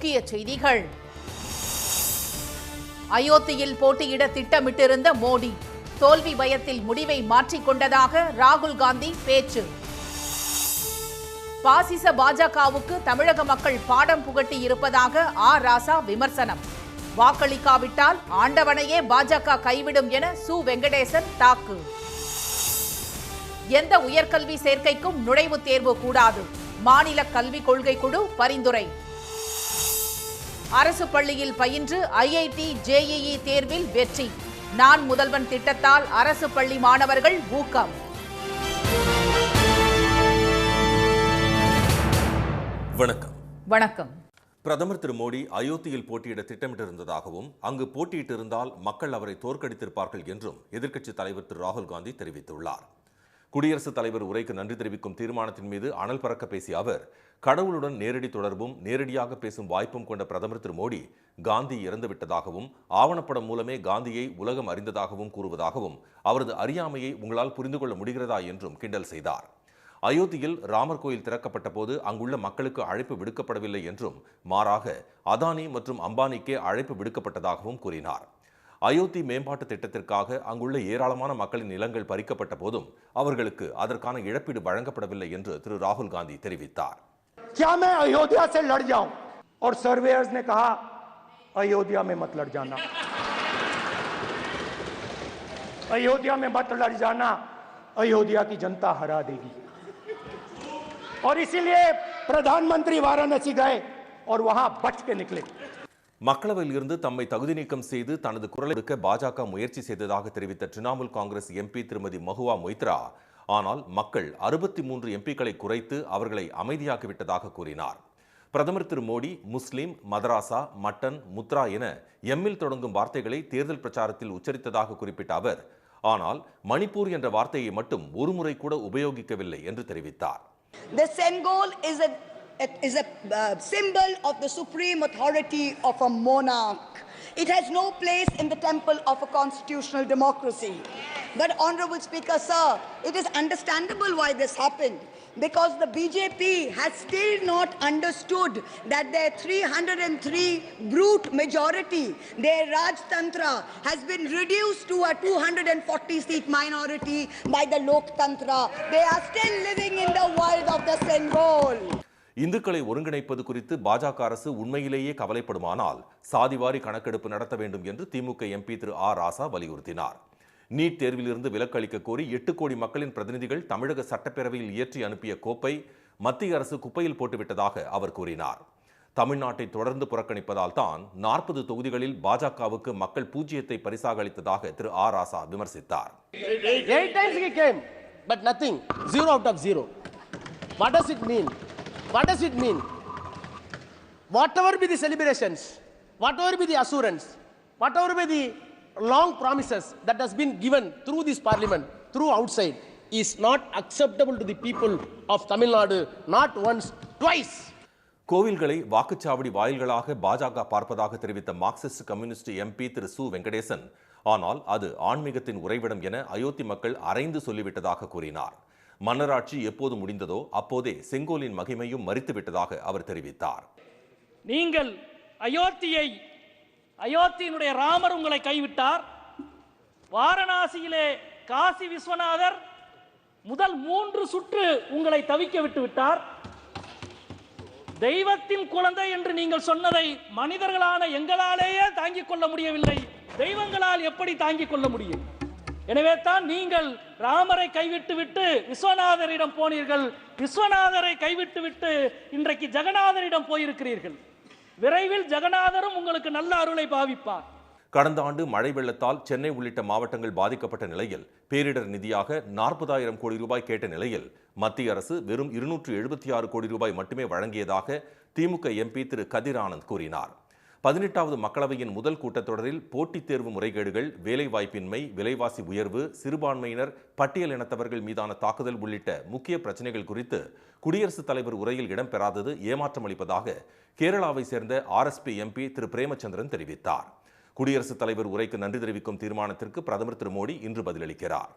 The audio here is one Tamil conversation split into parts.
முக்கிய செய்திகள். அயோத்தியில் போட்டியிட திட்டமிட்டிருந்த மோடி தோல்வி பயத்தில் முடிவை மாற்றிக்கொண்டதாக ராகுல் காந்தி பேச்சு. பாசிச பாஜகவுக்கு தமிழக மக்கள் பாடம் புகட்டி இருப்பதாக ராசா விமர்சனம். வாக்களிக்காவிட்டால் ஆண்டவனையே பாஜக கைவிடும் என சு வெங்கடேசன் தாக்கு. எந்த உயர்கல்வி சேர்க்கைக்கும் நுழைவுத் தேர்வு கூடாது, மாநில கல்விக் கொள்கை குழு பரிந்துரை. அரசு பள்ளியில் பயின்று IIT JEE தேர்வில் வெற்றி. நான் முதல்வன் திட்டத்தால் அரசு பள்ளி மாணவர்கள் ஊக்கம். வணக்கம். வணக்கம். பிரதமர் திரு மோடி அயோத்தியில் போட்டியிட திட்டமிட்டிருந்ததாகவும் அங்கு போட்டியிட்டிருந்தால் மக்கள் அவரை தோற்கடித்திருப்பார்கள் என்றும் எதிர்க்கட்சித் தலைவர் திரு ராகுல் காந்தி தெரிவித்துள்ளார். குடியரசுத் தலைவர் உரைக்கு நன்றி தெரிவிக்கும் தீர்மானத்தின் மீது அனல் பறக்க பேசிய அவர், கடவுளுடன் நேரடி தொடர்பும் நேரடியாக பேசும் வாய்ப்பும் கொண்ட பிரதமர் திரு மோடி காந்தி இறந்துவிட்டதாகவும் ஆவணப்படம் மூலமே காந்தியை உலகம் அறிந்ததாகவும் கூறுவதாகவும் அவரது அறியாமையை உங்களால் புரிந்து கொள்ள முடிகிறதா என்றும் கிண்டல் செய்தார். அயோத்தியில் ராமர் கோயில் திறக்கப்பட்ட போது அங்குள்ள மக்களுக்கு அழைப்பு விடுக்கப்படவில்லை என்றும் மாறாக அதானி மற்றும் அம்பானிக்கே அழைப்பு விடுக்கப்பட்டதாகவும் கூறினார். அயோத்தி மேம்பாட்டு திட்டத்திற்காக அங்குள்ள ஏராளமான மக்களின் நிலங்கள் பறிக்கப்பட்ட போதும் அவர்களுக்கு அதற்கான இழப்பீடு வழங்கப்படவில்லை என்று திரு ராகுல் காந்தி தெரிவித்தார். क्या मैं अयोध्या से लड़ जाऊं? और सर्वेयर्स ने कहा अयोध्या में मत लड़ जाना, अयोध्या में मत लड़ जाना, अयोध्या की जनता हरा देगी. और इसीलिए प्रधानमंत्री वाराणसी गए और वहां बच के निकले. மக்களவையில் இருந்து தம்மை தகுதி நீக்கம் செய்து தனது குரலை எடுக்க பாஜக முயற்சி செய்ததாக தெரிவித்த திரிணாமுல் காங்கிரஸ் MP திருமதி மஹுவா மொய்த்ரா, ஆனால் மக்கள் 63 MPக்களை குறைத்து அவர்களை அமைதியாக்கிவிட்டதாக கூறினார். பிரதமர் திரு மோடி முஸ்லிம், மதராசா, மட்டன், முத்ரா என எம்மில் தொடங்கும் வார்த்தைகளை தேர்தல் பிரச்சாரத்தில் உச்சரித்ததாக குறிப்பிட்ட அவர், ஆனால் மணிப்பூர் என்ற வார்த்தையை மட்டும் ஒருமுறை கூட உபயோகிக்கவில்லை என்று தெரிவித்தார். It is a symbol of the supreme authority of a monarch. It has no place in the temple of a constitutional democracy. But Honorable Speaker, sir, it is understandable why this happened. Because the BJP has still not understood that their 303 brute majority, their Rajtantra, has been reduced to a 240-seat minority by the Loktantra. They are still living in the world of the Sengol. இந்துக்களை ஒருங்கிணைப்பது குறித்து பாஜக அரசு உண்மையிலேயே கவலைப்படுமானால் சாதிவாரி கணக்கெடுப்பு நடத்த வேண்டும் என்று திமுக MP திரு ராசா வலியுறுத்தினார். நீட் தேர்விலிருந்து விலக்கு அளிக்க கோரி 8 கோடி மக்களின் பிரதிநிதிகள் தமிழக சட்டப்பேரவையில் இயற்றி அனுப்பிய கோப்பை மத்திய அரசு குப்பையில் போட்டுவிட்டதாக அவர் கூறினார். தமிழ்நாட்டை தொடர்ந்து புறக்கணிப்பதால் தான் 40 தொகுதிகளில் பாஜகவுக்கு மக்கள் பூஜ்ஜியத்தை பரிசாக அளித்ததாக திரு ராசா விமர்சித்தார். 8 times he came, but nothing. 0 out of 0. What does it mean? What does it mean? Whatever be the celebrations, whatever be the assurance, whatever be the long promises that has been given through this parliament, through outside, is not acceptable to the people of Tamil Nadu, not once, twice. கோவில்களை வாக்குச்சாவடி வாயில்களாக பாஜக பார்ப்பதாக தெரிவித்த மார்க்சிஸ்ட் கம்யூனிஸ்ட் MP திரு சு வெங்கடேசன், ஆனால் அது ஆன்மீகத்தின் உறைவிடம் என அயோத்தி மக்கள் அரைந்து சொல்லிவிட்டதாக கூறினார். மன்னராட்சி எப்போது முடிந்ததோ அப்போதே செங்கோலின் மகிமையும் மறித்துவிட்டதாக அவர் தெரிவித்தார். நீங்கள் அயோத்தியினுடைய ராமர் உங்களை கைவிட்டார். வாரணாசியிலே காசி விஸ்வநாதர் முதல் 3 சுற்று உங்களை தவிக்க விட்டு விட்டார். தெய்வத்தின் குழந்தை என்று நீங்கள் சொன்னதை மனிதர்களான எங்களாலேயே தாங்கிக் கொள்ள முடியவில்லை, தெய்வங்களால் எப்படி தாங்கிக் கொள்ள முடியும்? எனவே தான் நீங்கள் ராமரை கைவிட்டுவிட்டு விஸ்வநாதரிடம் போனீர்கள், விஸ்வநாதரை கைவிட்டுவிட்டு இன்றைக்கு ஜெகநாதரிடம் போயிருக்கிறீர்கள். விரைவில் ஜெகநாதரும் உங்களுக்கு நல்ல அருளை பாவிப்பார். கடந்த ஆண்டு மழை வெள்ளத்தால் சென்னை உள்ளிட்ட மாவட்டங்கள் பாதிக்கப்பட்ட நிலையில் பேரிடர் நிதியாக 40,000 கோடி ரூபாய் கேட்ட நிலையில் மத்திய அரசு வெறும் 276 கோடி ரூபாய் மட்டுமே வழங்கியதாக திமுக MP திரு கதிர் ஆனந்த் கூறினார். 18வது மக்களவையின் முதல் கூட்டத்தொடரில் போட்டித் தேர்வு முறைகேடுகள், வேலைவாய்ப்பின்மை, விலைவாசி உயர்வு, சிறுபான்மையினர், பட்டியல் இனத்தவர்கள் மீதான தாக்குதல் உள்ளிட்ட முக்கிய பிரச்சனைகள் குறித்து குடியரசுத் தலைவர் உரையில் இடம்பெறாதது ஏமாற்றம் அளிப்பதாக கேரளாவை சேர்ந்த RSP MP திரு பிரேமச்சந்திரன் தெரிவித்தார். குடியரசுத் தலைவர் உரைக்கு நன்றி தெரிவிக்கும் தீர்மானத்திற்கு பிரதமர் திரு மோடி இன்று பதிலளிக்கிறார்.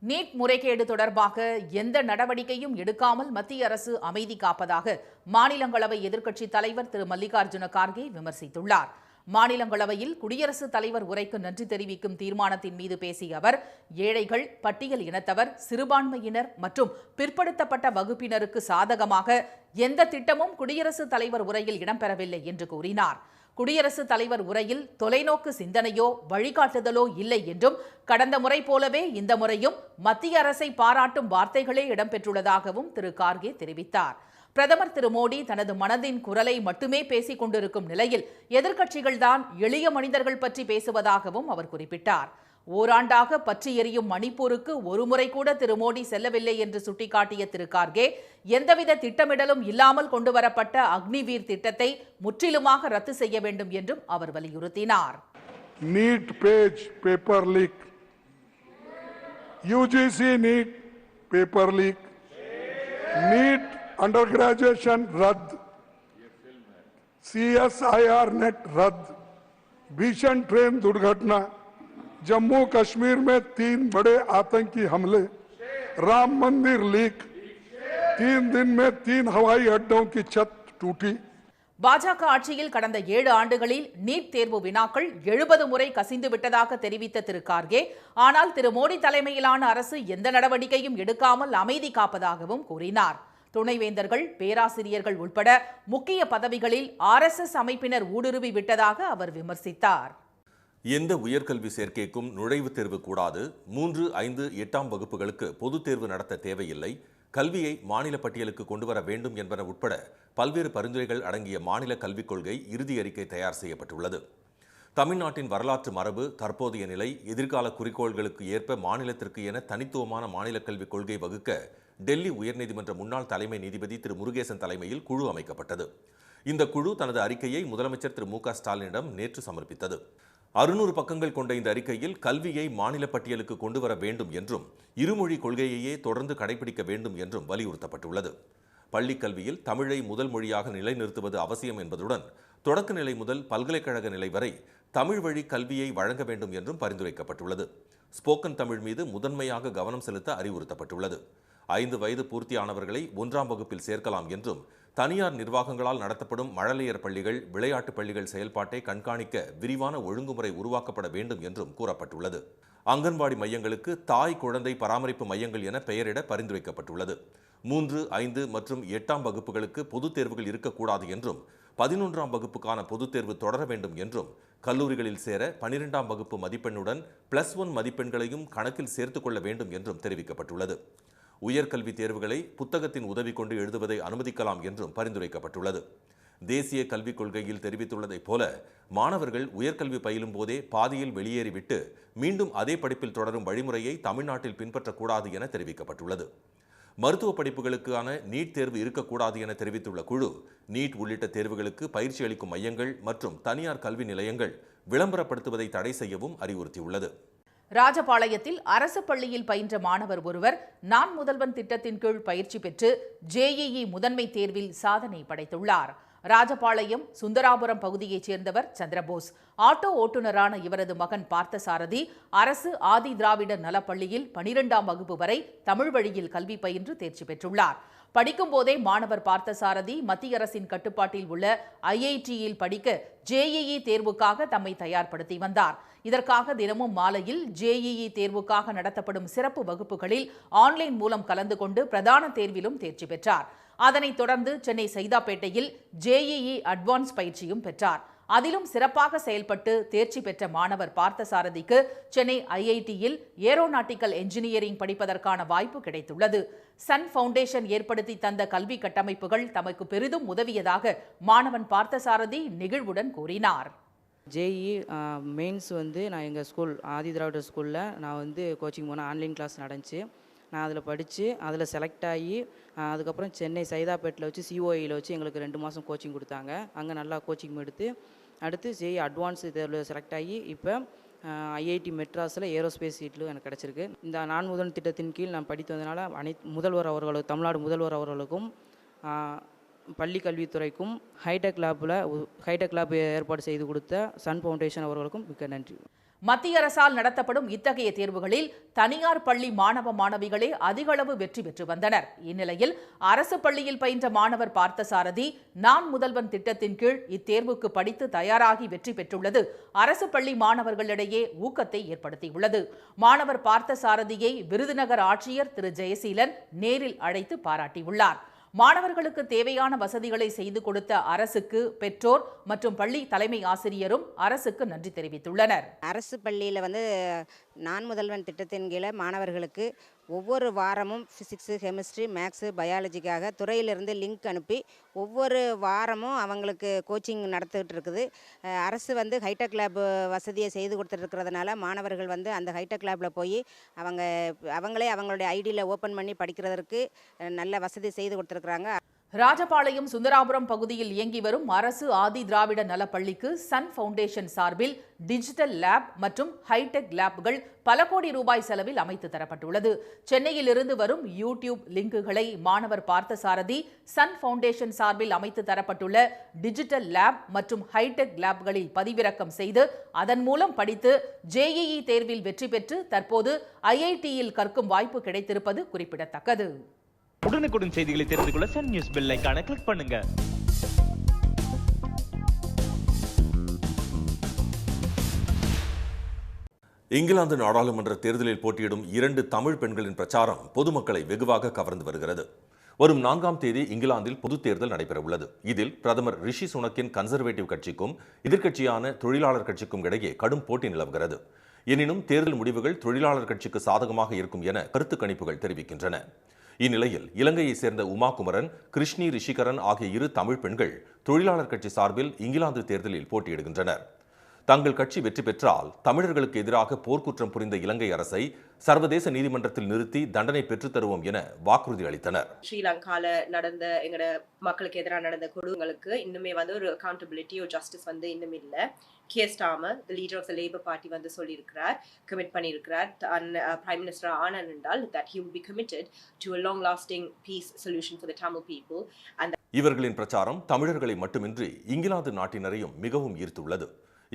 நீட் முறைகேடு தொடர்பாக எந்த நடவடிக்கையும் எடுக்காமல் மத்திய அரசு அமைதி காப்பதாக மாநிலங்களவை எதிர்க்கட்சித் தலைவர் திரு மல்லிகார்ஜுன கார்கே விமர்சித்துள்ளார். மாநிலங்களவையில் குடியரசுத் தலைவர் உரைக்கு நன்றி தெரிவிக்கும் தீர்மானத்தின் மீது பேசிய அவர், ஏழைகள், பட்டியல் இனத்தவர், சிறுபான்மையினர் மற்றும் பிற்படுத்தப்பட்ட வகுப்பினருக்கு சாதகமாக எந்த திட்டமும் குடியரசுத் தலைவர் உரையில் இடம்பெறவில்லை என்று கூறினார். குடியரசுத் தலைவர் உரையில் தொலைநோக்கு சிந்தனையோ வழிகாட்டுதலோ இல்லை என்றும், கடந்த முறை போலவே இந்த முறையும் மத்திய அரசை பாராட்டும் வார்த்தைகளே இடம்பெற்றுள்ளதாகவும் திரு கார்கே தெரிவித்தார். பிரதமர் திரு மோடி தனது மனதின் குரலை மட்டுமே பேசிக் கொண்டிருக்கும் நிலையில் எதிர்க்கட்சிகள்தான் எளிய மனிதர்கள் பற்றி பேசுவதாகவும் அவர் குறிப்பிட்டார். ஓராண்டாக பற்றி எரியும் மணிப்பூருக்கு ஒருமுறை கூட திரு மோடி செல்லவில்லை என்று சுட்டிக்காட்டிய திரு கார்கே, எந்தவித திட்டமிடலும் இல்லாமல் கொண்டுவரப்பட்ட அக்னிவீர் திட்டத்தை முற்றிலுமாக ரத்து செய்ய வேண்டும் என்றும் அவர் வலியுறுத்தினார். NEET page paper leak, UGC NEET paper leak, NEET under graduation रद्द, CSIR नेट रद्द, भीषण ट्रेन दुर्घटना, जम्मू कश्मीर में 3 बड़े आतंकी हमले, राम मंदिर लीक, 3 दिन में 3 हवाई अड्डों की छत टूटी. பாஜக ஆட்சியில் கடந்த 7 ஆண்டுகளில் நீட் தேர்வு வினாக்கள் 70 முறை கசிந்து விட்டதாக தெரிவித்த திரு கார்கே, ஆனால் திரு மோடி தலைமையிலான அரசு எந்த நடவடிக்கையும் எடுக்காமல் அமைதி காப்பதாகவும் கூறினார். துணைவேந்தர்கள், பேராசிரியர்கள் உட்பட முக்கிய பதவிகளில் RSS அமைப்பினர் ஊடுருவி விட்டதாக அவர் விமர்சித்தார். எந்த உயர்கல்வி சேர்க்கைக்கும் நுழைவுத் தேர்வு கூடாது, 3, 5, 8ஆம் வகுப்புகளுக்கு பொதுத் தேர்வு நடத்த தேவையில்லை, கல்வியை மாநில பட்டியலுக்கு கொண்டுவர வேண்டும் என்பன உட்பட பல்வேறு பரிந்துரைகள் அடங்கிய மாநில கல்விக் கொள்கை இறுதி அறிக்கை தயார் செய்யப்பட்டுள்ளது. தமிழ்நாட்டின் வரலாற்று மரபு, தற்போதைய நிலை, எதிர்கால குறிக்கோள்களுக்கு ஏற்ப மாநிலத்திற்கு என தனித்துவமான மாநில கல்விக் கொள்கை வகுக்க டெல்லி உயர்நீதிமன்ற முன்னாள் தலைமை நீதிபதி திரு முருகேசன் தலைமையில் குழு அமைக்கப்பட்டது. இந்த குழு தனது அறிக்கையை முதலமைச்சர் திரு மு.க. ஸ்டாலினிடம் நேற்று சமர்ப்பித்தது. 600 பக்கங்கள் கொண்ட இந்த அறிக்கையில் கல்வியை மாநில பட்டியலுக்கு கொண்டுவர வேண்டும் என்றும், இருமொழி கொள்கையையே தொடர்ந்து கடைபிடிக்க வேண்டும் என்றும் வலியுறுத்தப்பட்டுள்ளது. பள்ளிக் கல்வியில் தமிழை முதல் மொழியாக நிலைநிறுத்துவது அவசியம் என்பதுடன், தொடக்க நிலை முதல் பல்கலைக்கழக நிலை வரை தமிழ் வழி கல்வியை வழங்க வேண்டும் என்றும் பரிந்துரைக்கப்பட்டுள்ளது. ஸ்போக்கன் தமிழ் மீது முதன்மையாக கவனம் செலுத்த அறிவுறுத்தப்பட்டுள்ளது. 5 வயது பூர்த்தியானவர்களை 1ஆம் வகுப்பில் சேர்க்கலாம் என்றும், தனியார் நிர்வாகங்களால் நடத்தப்படும் மழலையர் பள்ளிகள், விளையாட்டு பள்ளிகள் செயல்பாட்டை கண்காணிக்க விரிவான ஒழுங்குமுறை உருவாக்கப்பட வேண்டும் என்றும் கூறப்பட்டுள்ளது. அங்கன்வாடி மையங்களுக்கு தாய் குழந்தை பராமரிப்பு மையங்கள் என பெயரிட பரிந்துரைக்கப்பட்டுள்ளது. 3, 5 மற்றும் 8ஆம் வகுப்புகளுக்கு பொதுத் தேர்வுகள் இருக்கக்கூடாது என்றும், 11ஆம் வகுப்புக்கான பொதுத் தேர்வு தொடர வேண்டும் என்றும், கல்லூரிகளில் சேர 12ஆம் வகுப்பு மதிப்பெண்ணுடன் +1 மதிப்பெண்களையும் கணக்கில் சேர்த்துக் கொள்ள வேண்டும் என்றும் தெரிவிக்கப்பட்டுள்ளது. உயர்கல்வி தேர்வுகளை புத்தகத்தின் உதவி கொண்டு எழுதுவதை அனுமதிக்கலாம் என்றும் பரிந்துரைக்கப்பட்டுள்ளது. தேசிய கல்விக் கொள்கையில் தெரிவித்துள்ளதைப் போல மாணவர்கள் உயர்கல்வி பயிலும் போதே பாதியில் வெளியேறிவிட்டு மீண்டும் அதே படிப்பில் தொடரும் வழிமுறையை தமிழ்நாட்டில் பின்பற்றக்கூடாது என தெரிவிக்கப்பட்டுள்ளது. மருத்துவ படிப்புகளுக்கான நீட் தேர்வு இருக்கக்கூடாது என தெரிவித்துள்ள குழு, நீட் உள்ளிட்ட தேர்வுகளுக்கு பயிற்சி அளிக்கும் மையங்கள் மற்றும் தனியார் கல்வி நிலையங்கள் விளம்பரப்படுத்துவதை தடை செய்யவும் அறிவுறுத்தியுள்ளது. ராஜபாளையத்தில் அரசு பள்ளியில் பயின்ற மாணவர் ஒருவர் நான் முதல்வன் திட்டத்தின் கீழ் பயிற்சி பெற்று JEE முதன்மை தேர்வில் சாதனை படைத்துள்ளார். ராஜபாளையம் சுந்தராபுரம் பகுதியைச் சேர்ந்தவர் சந்திரபோஸ். ஆட்டோ ஓட்டுநரான இவரது மகன் பார்த்தசாரதி அரசு ஆதி திராவிடர் நலப்பள்ளியில் 12ஆம் வகுப்பு வரை தமிழ் வழியில் கல்வி பயின்று தேர்ச்சி பெற்றுள்ளார். படிக்கும் போதே மாணவர் பார்த்தசாரதி மத்திய அரசின் கட்டுப்பாட்டில் உள்ள IITயில் படிக்க JEE தேர்வுக்காக தம்மை தயார்படுத்தி வந்தார். இதற்காக தினமும் மாலையில் JEE தேர்வுக்காக நடத்தப்படும் சிறப்பு வகுப்புகளில் ஆன்லைன் மூலம் கலந்து கொண்டு பிரதான தேர்விலும் தேர்ச்சி பெற்றார். அதனைத் தொடர்ந்து சென்னை சைதாப்பேட்டையில் JEE அட்வான்ஸ் பயிற்சியும் பெற்றார். அதிலும் சிறப்பாக செயல்பட்டு தேர்ச்சி பெற்ற மாணவர் பார்த்தசாரதிக்கு சென்னை IITயில் ஏரோநாட்டிக்கல் என்ஜினியரிங் படிப்பதற்கான வாய்ப்பு கிடைத்துள்ளது. சன் ஃபவுண்டேஷன் ஏற்படுத்தி தந்த கல்வி கட்டமைப்புகள் தமக்கு பெரிதும் உதவியதாக மாணவன் பார்த்தசாரதி நெகிழ்வுடன் கூறினார். JEE மெயின்ஸ் நான் எங்கள் ஸ்கூல் ஆதி திராவிடர் ஸ்கூலில் நான் கோச்சிங் போனேன். ஆன்லைன் கிளாஸ் நடந்துச்சு. நான் அதில் படித்து அதில் செலக்ட் ஆகி அதுக்கப்புறம் சென்னை சைதாப்பேட்டில் வச்சு COIயில் வச்சு எங்களுக்கு 2 மாதம் கோச்சிங் கொடுத்தாங்க. அங்கே நல்லா கோச்சிங் எடுத்து அடுத்து JEE அட்வான்ஸ் தேர்வில் செலக்ட் ஆகி இப்போ IIT மெட்ராஸில் ஏரோஸ்பேஸ் சீட்டில் எனக்கு கிடச்சிருக்கு. இந்த நான் முதல்வன் திட்டத்தின் கீழ் நான் படித்து வந்ததுனால முதல்வர் அவர்களுக்கு, தமிழ்நாடு முதல்வர் அவர்களுக்கும், பள்ளி கல்வித்துறைக்கும், ஹைடெக் லேப் ஏற்பாடு செய்து கொடுத்த சன் ஃபவுண்டேஷன் அவர்களுக்கும் மிக்க நன்றி. மத்திய அரசால் நடத்தப்படும் இத்தகைய தேர்வுகளில் தனியார் பள்ளி மாணவ மாணவிகளே அதிகளவு வெற்றி பெற்று வந்தனர். இந்நிலையில் அரசு பள்ளியில் பயின்ற மாணவர் பார்த்தசாரதி நான் முதல்வன் திட்டத்தின் கீழ் இத்தேர்வுக்கு படித்து தயாராகி வெற்றி பெற்றுள்ளது அரசு பள்ளி மாணவர்களிடையே ஊக்கத்தை ஏற்படுத்தியுள்ளது. மாணவர் பார்த்தசாரதியை விருதுநகர் ஆட்சியர் திரு ஜெயசீலன் நேரில் அழைத்து பாராட்டியுள்ளார். மாணவர்களுக்கு தேவையான வசதிகளை செய்து கொடுத்த அரசுக்கு பெற்றோர் மற்றும் பள்ளி தலைமை ஆசிரியரும் அரசுக்கு நன்றி தெரிவித்துள்ளனர். அரசு பள்ளியில் நான் முதல்வன் திட்டத்தின் கீழே மாணவர்களுக்கு ஒவ்வொரு வாரமும் ஃபிசிக்ஸு, கெமிஸ்ட்ரி, மேக்ஸு, பயாலஜிக்காக துறையிலிருந்து லிங்க் அனுப்பி ஒவ்வொரு வாரமும் அவங்களுக்கு கோச்சிங் நடத்திட்டு இருக்குது. அரசு ஹைடெக் லேப் வசதியை செய்து கொடுத்துருக்கிறதுனால மாணவர்கள் அந்த ஹைடெக் லேபில் போய் அவங்களே அவங்களுடைய ஐடியில் ஓப்பன் பண்ணி படிக்கிறதற்கு நல்ல வசதி செய்து கொடுத்துருக்குறாங்க. ராஜபாளையம் சுந்தராபுரம் பகுதியில் இயங்கி வரும் அரசு ஆதி திராவிட நலப்பள்ளிக்கு சன் ஃபவுண்டேஷன் சார்பில் டிஜிட்டல் லேப் மற்றும் ஹைடெக் லேப்கள் பல கோடி ரூபாய் செலவில் அமைத்து தரப்பட்டுள்ளது. சென்னையில் இருந்து வரும் யூடியூப் லிங்குகளை மாணவர் பார்த்தசாரதி சன் ஃபவுண்டேஷன் சார்பில் அமைத்து தரப்பட்டுள்ள டிஜிட்டல் லேப் மற்றும் ஹைடெக் லேப்களில் பதிவிறக்கம் செய்து அதன் மூலம் படித்து JEE தேர்வில் வெற்றி பெற்று தற்போது IITயில் கற்கும் வாய்ப்பு கிடைத்திருப்பது குறிப்பிடத்தக்கது. உடனுக்குடன் செய்திகளை தெரிந்து கொள்ள சன் நியூஸ் பெல் ஐகானை கிளிக் பண்ணுங்க. இங்கிலாந்து நாடாளுமன்ற தேர்தலில் போட்டியிடும் 2 தமிழ் பெண்களின் பிரச்சாரம் பொதுமக்களை வெகுவாக கவர்ந்து வருகிறது. வரும் 4ஆம் தேதி இங்கிலாந்தில் பொதுத் தேர்தல் நடைபெறவுள்ளது. இதில் பிரதமர் ரிஷி சுனக்கின் கன்சர்வேட்டிவ் கட்சிக்கும் எதிர்க்கட்சியான தொழிலாளர் கட்சிக்கும் இடையே கடும் போட்டி நிலவுகிறது. எனினும் தேர்தல் முடிவுகள் தொழிலாளர் கட்சிக்கு சாதகமாக இருக்கும் என கருத்து கணிப்புகள் தெரிவிக்கின்றன. இந்நிலையில் இலங்கையை சேர்ந்த உமா குமரன், கிருஷ்ணி ரிஷிகரன் ஆகிய 2 தமிழ் பெண்கள் தொழிலாளர் கட்சி சார்பில் இங்கிலாந்து தேர்தலில் போட்டியிடுகின்றனர். தங்கள் கட்சி வெற்றி பெற்றால் தமிழர்களுக்கு எதிராக போர்க்குற்றம் புரிந்த இலங்கை அரசை சர்வதேச நீதிமன்றத்தில் நிறுத்தி தண்டனை பெற்றுத் தருவோம் என வாக்குறுதி அளித்தனர். ஸ்ரீலங்கால நடந்த எங்கட மக்களுக்கு எதிராக நடந்த கொடுங்களுக்கு இன்னுமே ஒரு அக்கௌண்டபிலிட்டி ஜஸ்டிஸ் இன்னும் இல்ல. Gear Starmer, the leader of the Labour Party சொல்லியிருக்கிறார், கமிட் பண்ணியிருக்கிறார் பிரைம் மினிஸ்டர் ஆனன் என்றால் that he will be committed to a long lasting peace solution for the Tamil people. இவர்களின் பிரச்சாரம் தமிழர்களை மட்டுமின்றி இங்கிலாந்து நாட்டினரையும் மிகவும் ஈர்த்துள்ளது.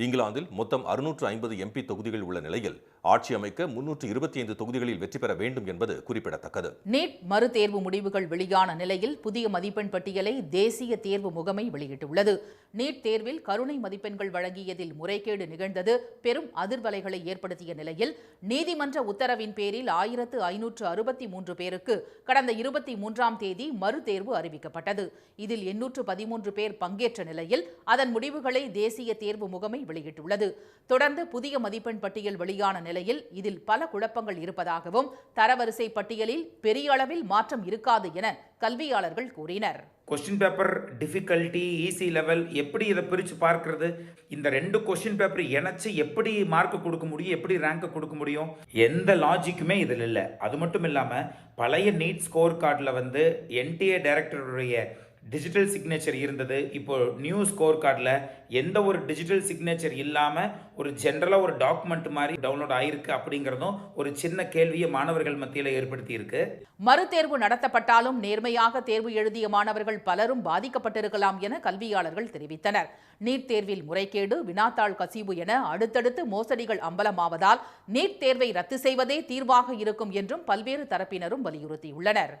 இங்கிலாந்தில் மொத்தம் 650 MP தொகுதிகள் உள்ள நிலையில் ஆட்சி அமைக்க 325 தொகுதிகளில் வெற்றி பெற வேண்டும் என்பது குறிப்பிடத்தக்கது. நீட் மறுதேர்வு முடிவுகள் வெளியான நிலையில் புதிய மதிப்பெண் பட்டியலை தேசிய தேர்வு முகமை வெளியிட்டுள்ளது. நீட் தேர்வில் கருணை மதிப்பெண்கள் வழங்கியதில் முறைகேடு நிகழ்ந்தது பெரும் அதிர்வலைகளை ஏற்படுத்திய நிலையில் நீதிமன்ற உத்தரவின் பேரில் 1563 பேருக்கு கடந்த 23ஆம் தேதி மறுதேர்வு அறிவிக்கப்பட்டது. இதில் 813 பேர் பங்கேற்ற நிலையில் அதன் முடிவுகளை தேசிய தேர்வு முகமை வெளியிட்டுள்ளது. தொடர்ந்து புதிய மதிப்பெண் பட்டியல் வெளியான நிலையில் இதில் பல குழப்பங்கள் இருப்பதாகவும் தரவரிசை பட்டியலில் பெரிய அளவில் மாற்றம் இருக்காது என கல்வியாளர்கள் கூறினர். Question paper difficulty, easy level எப்படி இதை பிரித்து பார்க்கறது, இந்த 2 கொஸ்டின் பேப்பர் இணைச்சு எப்படி மார்க் கொடுக்க முடியும், எப்படி ரேங்க் கொடுக்க முடியும், எந்த லாஜிக்குமே இதில் இல்லை. அது மட்டும் இல்லாமல் பழைய நீட் ஸ்கோர் கார்டில் NTA டைரக்டருடைய டிஜிட்டல் சிக்னேச்சர் இருந்தது. இப்போ நியூ ஸ்கோர் கார்டில் எந்த ஒரு டிஜிட்டல் சிக்னேச்சர் இல்லாமல் ஒரு ஜென்ரலாக ஒரு டாக்குமெண்ட் மாதிரி டவுன்லோட் ஆயிருக்கு. அப்படிங்கிறதும் ஒரு சின்ன கேள்வியை மாணவர்கள் மத்தியில் ஏற்படுத்தி இருக்கு. மறுதேர்வு நடத்தப்பட்டாலும் நேர்மையாக தேர்வு எழுதிய மாணவர்கள் பலரும் பாதிக்கப்பட்டிருக்கலாம் என கல்வியாளர்கள் தெரிவித்தனர். நீட் தேர்வில் முறைகேடு, வினாத்தாள் கசிவு என அடுத்தடுத்து மோசடிகள் அம்பலமாவதால் நீட் தேர்வை ரத்து செய்வதே தீர்வாக இருக்கும் என்றும் பல்வேறு தரப்பினரும் வலியுறுத்தியுள்ளனர்.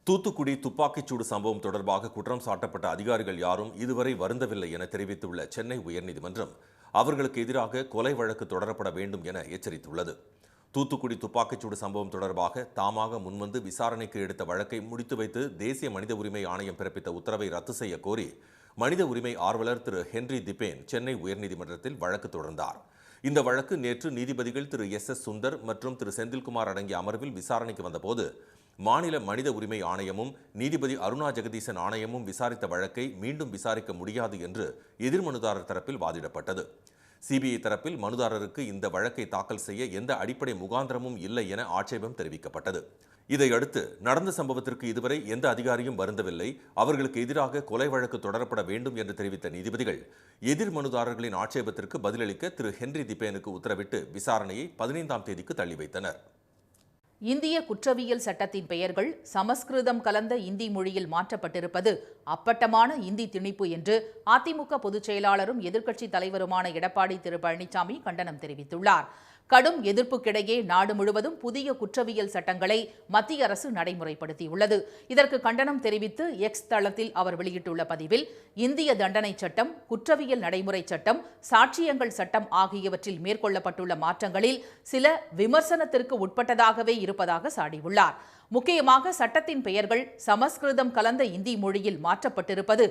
தூத்துக்குடி துப்பாக்கிச்சூடு சம்பவம் தொடர்பாக குற்றம் சாட்டப்பட்ட அதிகாரிகள் யாரும் இதுவரை வருந்தவில்லை என தெரிவித்துள்ள சென்னை உயர்நீதிமன்றம் அவர்களுக்கு எதிராக கொலை வழக்கு தொடரப்பட வேண்டும் என எச்சரித்துள்ளது. தூத்துக்குடி துப்பாக்கிச்சூடு சம்பவம் தொடர்பாக தாமாக முன்வந்து விசாரணைக்கு எடுத்த வழக்கை முடித்து வைத்து தேசிய மனித உரிமை ஆணையம் பிறப்பித்த உத்தரவை ரத்து செய்ய கோரி மனித உரிமை ஆர்வலர் திரு ஹென்றி திபேன் சென்னை உயர்நீதிமன்றத்தில் வழக்கு தொடர்ந்தார். இந்த வழக்கு நேற்று நீதிபதிகள் திரு SS சுந்தர் மற்றும் திரு செந்தில்குமார் அடங்கிய அமர்வில் விசாரணைக்கு வந்தபோது மாநில மனித உரிமை ஆணையமும் நீதிபதி அருணா ஜெகதீசன் ஆணையமும் விசாரித்த வழக்கை மீண்டும் விசாரிக்க முடியாது என்று எதிர்மனுதாரர் தரப்பில் வாதிடப்பட்டது. CBI தரப்பில் மனுதாரருக்கு இந்த வழக்கை தாக்கல் செய்ய எந்த அடிப்படை முகாந்திரமும் இல்லை என ஆட்சேபம் தெரிவிக்கப்பட்டது. இதையடுத்து நடந்த சம்பவத்திற்கு இதுவரை எந்த அதிகாரியும் வருந்தவில்லை, அவர்களுக்கு எதிராக கொலை வழக்கு தொடரப்பட வேண்டும் என்று தெரிவித்த நீதிபதிகள் எதிர் மனுதாரர்களின் ஆட்சேபத்திற்கு பதிலளிக்க திரு ஹென்றி திபேனுக்கு உத்தரவிட்டு விசாரணையை 15ஆம் தேதிக்கு தள்ளி வைத்தனர். இந்திய குற்றவியல் சட்டத்தின் பெயர்கள் சமஸ்கிருதம் கலந்த இந்தி மொழியில் மாற்றப்பட்டிருப்பது அப்பட்டமான இந்தி திணிப்பு என்று அதிமுக பொதுச் செயலாளரும் எதிர்க்கட்சித் தலைவருமான எடப்பாடி திரு பழனிசாமி கண்டனம் தெரிவித்துள்ளார். கடும் எதிர்ப்புக்கிடையே நாடு முழுவதும் புதிய குற்றவியல் சட்டங்களை மத்திய அரசு நடைமுறைப்படுத்தியுள்ளது. இதற்கு கண்டனம் தெரிவித்து எக்ஸ் தளத்தில் அவர் வெளியிட்டுள்ள பதிவில், இந்திய தண்டனை சட்டம், குற்றவியல் நடைமுறை சட்டம், சாட்சியங்கள் சட்டம் ஆகியவற்றில் மேற்கொள்ளப்பட்டுள்ள மாற்றங்களில் சில விமர்சனத்திற்கு உட்பட்டதாகவே இருப்பதாக சாடியுள்ளார். முக்கியமாக சட்டத்தின் பெயர்கள் சமஸ்கிருதம் கலந்த இந்தி மொழியில் மாற்றப்பட்டிருப்பது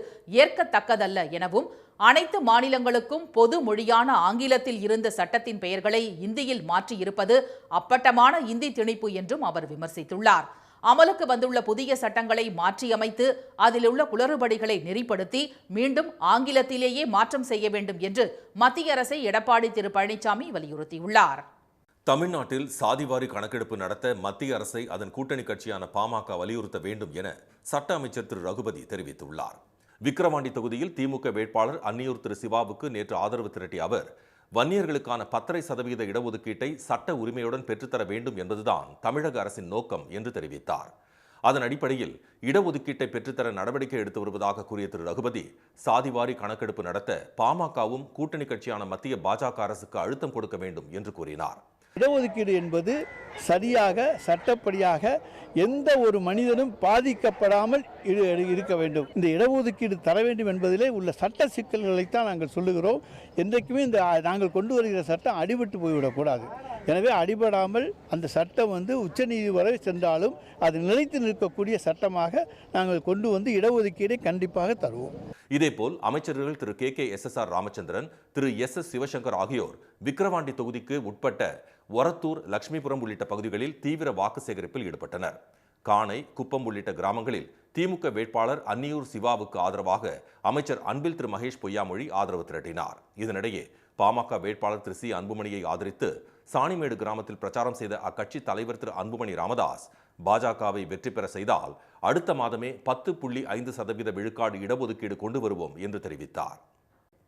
ஏற்கத்தக்கதல்ல எனவும், அனைத்து மாநிலங்களுக்கும் பொது மொழியான ஆங்கிலத்தில் இருந்த சட்டத்தின் பெயர்களை இந்தியில் மாற்றியிருப்பது அப்பட்டமான இந்தி திணிப்பு என்றும் அவர் விமர்சித்துள்ளார். அமலுக்கு வந்துள்ள புதிய சட்டங்களை மாற்றியமைத்து அதில் உள்ள குளறுபடிகளை நெறிப்படுத்தி மீண்டும் ஆங்கிலத்திலேயே மாற்றம் செய்ய வேண்டும் என்று மத்திய அரசை எடப்பாடி திரு பழனிசாமி வலியுறுத்தியுள்ளார். தமிழ்நாட்டில் சாதிவாரி கணக்கெடுப்பு நடத்த மத்திய அரசை அதன் கூட்டணி கட்சியான பாமக வலியுறுத்த வேண்டும் என சட்ட அமைச்சர் திரு ரகுபதி தெரிவித்துள்ளார். விக்கிரவாண்டி தொகுதியில் திமுக வேட்பாளர் அன்னியூர் திரு சிவாவுக்கு நேற்று ஆதரவு திரட்டிய அவர், வன்னியர்களுக்கான 10% இடஒதுக்கீட்டை சட்ட உரிமையுடன் பெற்றுத்தர வேண்டும் என்பதுதான் தமிழக அரசின் நோக்கம் என்று தெரிவித்தார். அதன் அடிப்படையில் இடஒதுக்கீட்டை பெற்றுத்தர நடவடிக்கை எடுத்து வருவதாக கூறிய திரு ரகுபதி, சாதிவாரி கணக்கெடுப்பு நடத்த பாமகவும் கூட்டணி கட்சியான மத்திய பாஜக அரசுக்கு அழுத்தம் கொடுக்க வேண்டும் என்று கூறினார். இடஒதுக்கீடு என்பது சரியாக சட்டப்படியாக எந்த ஒரு மனிதனும் பாதிக்கப்படாமல் இருக்க வேண்டும். இந்த இடஒதுக்கீடு தர வேண்டும் என்பதிலே உள்ள சட்ட சிக்கல்களைத்தான் நாங்கள் சொல்லுகிறோம். என்றைக்குமே இந்த நாங்கள் கொண்டு வருகிற சட்டம் அடிபட்டு போய்விடக்கூடாது. எனவே அடிபடாமல் அந்த சட்டம் உச்சநீதி வரை சென்றாலும் அது நிலைத்து நிற்கக்கூடிய சட்டமாக நாங்கள் கொண்டு வந்து இடஒதுக்கீடை கண்டிப்பாக தருவோம். இதேபோல் அமைச்சர்கள் திரு KKSSR ராமச்சந்திரன், திரு SS சிவசங்கர் ஆகியோர் விக்கிரவாண்டி தொகுதிக்கு உட்பட்ட ஒரத்தூர், லட்சுமிபுரம் உள்ளிட்ட பகுதிகளில் தீவிர வாக்கு சேகரிப்பில் ஈடுபட்டனர். காணை, குப்பம் உள்ளிட்ட கிராமங்களில் திமுக வேட்பாளர் அன்னியூர் சிவாவுக்கு ஆதரவாக அமைச்சர் அன்பில் திரு மகேஷ் பொய்யாமொழி ஆதரவு திரட்டினார். இதனிடையே பாமக வேட்பாளர் திரு C அன்புமணியை ஆதரித்து சாணிமேடு கிராமத்தில் பிரச்சாரம் செய்த அக்கட்சி தலைவர் திரு அன்புமணி ராமதாஸ், பாஜகவை வெற்றி பெற செய்தால் அடுத்த மாதமே 10.5% விழுக்காடு இடஒதுக்கீடு கொண்டு வருவோம் என்று தெரிவித்தார்.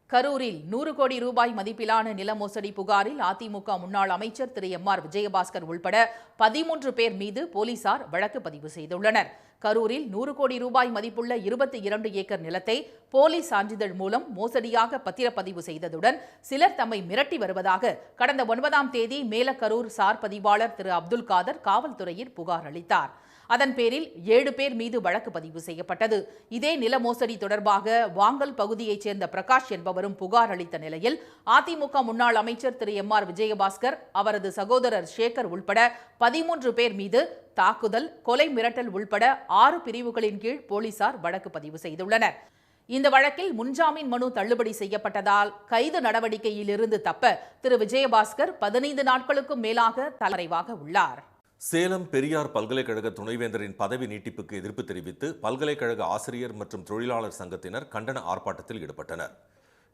கரூரில் 100 கோடி ரூபாய் மதிப்பிலான நில மோசடி புகாரில் அதிமுக முன்னாள் அமைச்சர் திரு MR விஜயபாஸ்கர் உள்பட 13 பேர் மீது போலீசார் வழக்கு பதிவு செய்துள்ளனர். கரூரில் 100 கோடி ரூபாய் மதிப்புள்ள 22 ஏக்கர் நிலத்தை போலீஸ் சான்றிதழ் மூலம் மோசடியாக பத்திரப்பதிவு செய்ததுடன் சிலர் தம்மை மிரட்டி வருவதாக கடந்த 9ஆம் தேதி மேலக்கரூர் சார் பதிவாளர் திரு அப்துல் காதர் காவல்துறையில் புகார் அளித்தார். அதன் பேரில் 7 பேர் மீது வழக்கு பதிவு செய்யப்பட்டது. இதே நில மோசடி தொடர்பாக வாங்கல் பகுதியைச் சேர்ந்த பிரகாஷ் என்பவரும் புகார் அளித்த நிலையில் அதிமுக முன்னாள் அமைச்சர் திரு MR விஜயபாஸ்கர், அவரது சகோதரர் சேகர் உள்பட 13 பேர் மீது தாக்குதல், கொலை மிரட்டல் உள்பட 6 பிரிவுகளின் கீழ் போலீசார் வழக்கு பதிவு செய்துள்ளனர். இந்த வழக்கில் முன்ஜாமீன் மனு தள்ளுபடி செய்யப்பட்டதால் கைது நடவடிக்கையிலிருந்து தப்ப திரு விஜயபாஸ்கர் 15 நாட்களுக்கும் மேலாக தலைமறைவாக உள்ளார். சேலம் பெரியார் பல்கலைக்கழக துணைவேந்தரின் பதவி நீட்டிப்புக்கு எதிர்ப்பு தெரிவித்து பல்கலைக்கழக ஆசிரியர் மற்றும் தொழிலாளர் சங்கத்தினர் கண்டன ஆர்ப்பாட்டத்தில் ஈடுபட்டனர்.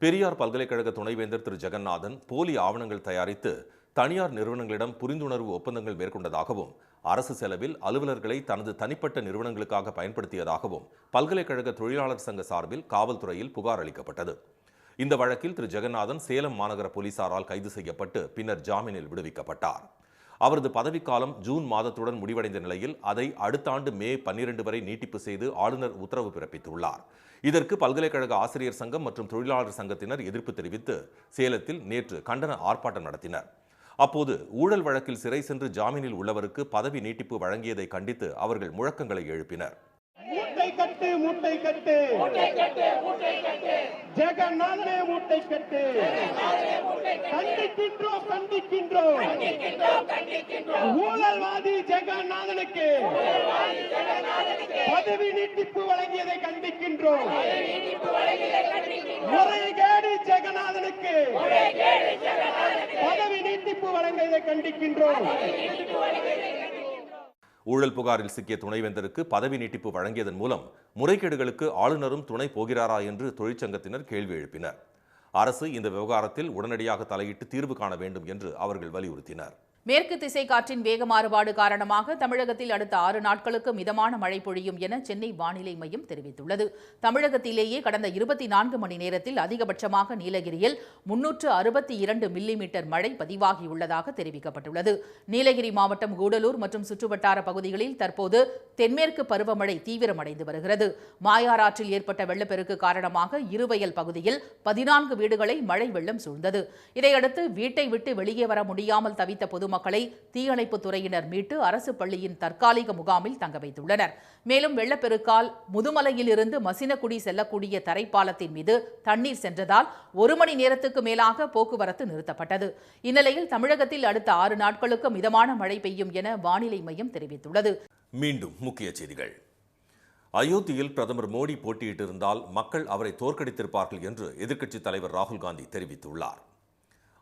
பெரியார் பல்கலைக்கழக துணைவேந்தர் திரு ஜெகநாதன் போலி ஆவணங்கள் தயாரித்து தனியார் நிறுவனங்களிடம் புரிந்துணர்வு ஒப்பந்தங்கள் மேற்கொண்டதாகவும், அரசு செலவில் அலுவலர்களை தனது தனிப்பட்ட நிறுவனங்களுக்காக பயன்படுத்தியதாகவும் பல்கலைக்கழக தொழிலாளர் சங்க சார்பில் காவல்துறையில் புகார் அளிக்கப்பட்டது. இந்த வழக்கில் திரு ஜெகநாதன் சேலம் மாநகர போலீசாரால் கைது செய்யப்பட்டு பின்னர் ஜாமீனில் விடுவிக்கப்பட்டார். அவரது பதவிக்காலம் ஜூன் மாதத்துடன் முடிவடைந்த நிலையில் அதை அடுத்த ஆண்டு மே 12 வரை நீட்டிப்பு செய்து ஆளுநர் உத்தரவு பிறப்பித்துள்ளார். இதற்கு பல்கலைக்கழக ஆசிரியர் சங்கம் மற்றும் தொழிலாளர் சங்கத்தினர் எதிர்ப்பு தெரிவித்து சேலத்தில் நேற்று கண்டன ஆர்ப்பாட்டம் நடத்தினர். அப்போது ஊழல் வழக்கில் சிறை சென்று ஜாமீனில் உள்ளவருக்கு பதவி நீட்டிப்பு வழங்கியதை கண்டித்து அவர்கள் முழக்கங்களை எழுப்பினர். மூட்டை கட்டு, மூட்டை கட்டு, ஜெகநாதனே மூட்டை கட்டு, கண்டிக்கின்றோம், கண்டிக்கின்றோம், ஊழல்வாதி ஜெகநாதனுக்கு பதவி நீட்டிப்பு வழங்கியதை கண்டிக்கின்றோம். முறைகேடு ஜெகநாதனுக்கு பதவி நீட்டிப்பு வழங்கியதை கண்டிக்கின்றோம். ஊழல் புகாரில் சிக்கிய துணைவேந்தருக்கு பதவி நீட்டிப்பு வழங்கியதன் மூலம் முறைகேடுகளுக்கு ஆளுநரும் துணை போகிறாரா என்று தொழிற்சங்கத்தினர் கேள்வி எழுப்பினர். அரசு இந்த விவகாரத்தில் உடனடியாக தலையிட்டு தீர்வு காண வேண்டும் என்று அவர்கள் வலியுறுத்தினர். மேற்கு திசை காற்றின் வேக மாறுபாடு காரணமாக தமிழகத்தில் அடுத்த 6 நாட்களுக்கு மிதமான மழை பொழியும் என சென்னை வானிலை மையம் தெரிவித்துள்ளது. தமிழகத்திலேயே கடந்த 24 மணி நேரத்தில் அதிகபட்சமாக நீலகிரியில் 362 மில்லிமீட்டர் மழை பதிவாகியுள்ளதாக தெரிவிக்கப்பட்டுள்ளது. நீலகிரி மாவட்டம் கூடலூர் மற்றும் சுற்றுவட்டார பகுதிகளில் தற்போது தென்மேற்கு பருவமழை தீவிரமடைந்து வருகிறது. மாயாராற்றில் ஏற்பட்ட வெள்ளப்பெருக்கு காரணமாக இருவயல் பகுதியில் 14 வீடுகளை மழை வெள்ளம் சூழ்ந்தது. இதையடுத்து வீட்டை விட்டு வெளியே வர முடியாமல் தவித்த பொதுமக்களை தீயணைப்புத் துறையினர் மீட்டு அரசு பள்ளியின் தற்காலிக முகாமில் தங்க வைத்துள்ளனர். மேலும் வெள்ளப்பெருக்கால் முதுமலையில் இருந்து மசினகுடி செல்லக்கூடிய தரைப்பாலத்தின் மீது தண்ணீர் சென்றதால் 1 மணி நேரத்துக்கு மேலாக போக்குவரத்து நிறுத்தப்பட்டது. இந்நிலையில் தமிழகத்தில் அடுத்த 6 நாட்களுக்கு மிதமான மழை பெய்யும் என வானிலை மையம் தெரிவித்துள்ளது. மீண்டும் முக்கிய செய்திகள். அயோத்தியில் பிரதமர் மோடி போட்டியிட்டிருந்தால் மக்கள் அவரை தோற்கடித்திருப்பார்கள் என்று எதிர்க்கட்சித் தலைவர் ராகுல் காந்தி தெரிவித்துள்ளார்.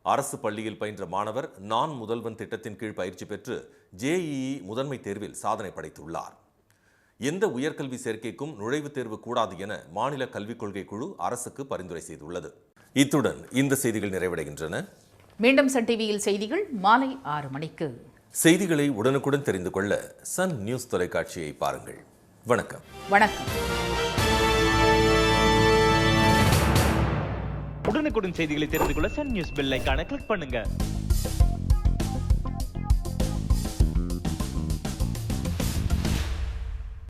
அரசு பள்ளியில் பயின்ற மாணவர் நான் முதல்வன் திட்டத்தின் கீழ் பயிற்சி பெற்று JEE முதன்மை தேர்வில் சாதனை படைத்துள்ளார். எந்த உயர்கல்வி சேர்க்கைக்கும் நுழைவுத் தேர்வு கூடாது என மாநில கல்விக் கொள்கை குழு அரசுக்கு பரிந்துரை செய்துள்ளது. இத்துடன் இந்த செய்திகள் நிறைவடைகின்றன. மீண்டும் சன் டிவியில் செய்திகள் மாலை 6 மணிக்கு. செய்திகளை உடனுக்குடன் தெரிந்து கொள்ள சன் நியூஸ் தொலைக்காட்சியை பாருங்கள். வணக்கம். வணக்கம். உடனுக்குடன் செய்திகளை தெரிந்து கொள்ள சன் நியூஸ் பெல் ஐகானை கிளிக் பண்ணுங்க.